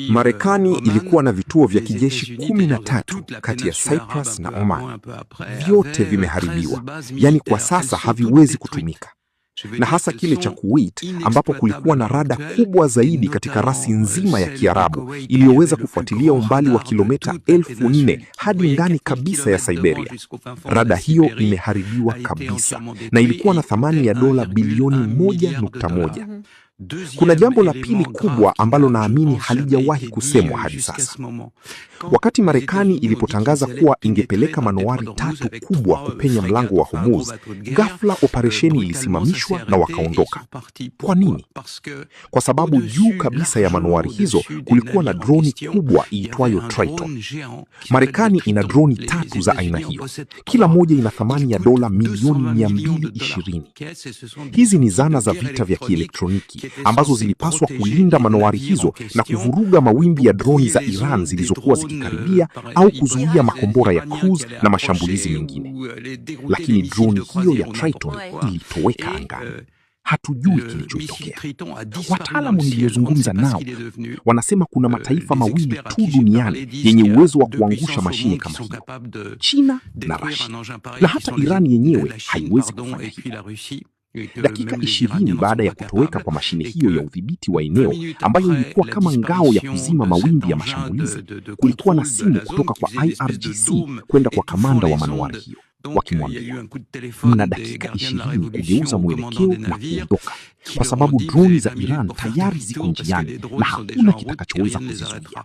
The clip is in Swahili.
Marekani ilikuwa na vituo vya kijeshi 13 kati ya Cyprus na Oman. Vyote vimeharibiwa, yani kwa sasa haviwezi kutumika. Na hasa kile cha Kuwait ambapo kulikuwa na rada kubwa zaidi katika rasi nzima ya Kiarabu iliyoweza kufuatilia umbali wa kilomita 4,000 hadi ndani kabisa ya Siberia. Rada hiyo imeharibiwa kabisa na ilikuwa na thamani ya dola bilioni 1.1. Kuna jambo la pili kubwa ambalo naamini halijawahi kusemwa hadi sasa. Wakati Marekani ilipotangaza kuwa ingepeleka manowari 3 kubwa kupenya mlango wa Hormuz, ghafla operesheni ilisimamishwa na wakaondoka. Kwa nini? Kwa sababu juu kabisa ya manowari hizo kulikuwa na droni kubwa iitwayo Triton. Marekani ina droni 3 za aina hiyo. Kila moja ina thamani ya dola milioni 220. Hizi ni zana za vita vya kielektroniki ambazo zilipaswa kulinda manowari hizo na kuvuruga mawimbi ya droni za Iran zilizokuwa zikikaribia au kuzuia makombora ya cruise na mashambulizi mengine. Lakini droni hiyo ya Triton ilitoweka angani. Hatujui kilichotokea. Wataalamu niliozungumza nao wanasema kuna mataifa mawili tu duniani yenye uwezo wa kuangusha mashine kama hiyo: China na Russia. Na hata Iran yenyewe haiwezi kufanya hivyo. Dakika 20 baada ya kutoweka kwa mashine hiyo ya udhibiti wa eneo ambayo ilikuwa kama ngao ya kuzima mawimbi ya mashambulizi, kulikuwa na simu kutoka kwa IRGC kwenda kwa kamanda wa manowari hiyo wakimwambia, mna dakika 20 kugeuza mwelekeo na kuondoka, kwa sababu droni za Iran tayari ziko njiani na hakuna kitakachoweza kuzizuia.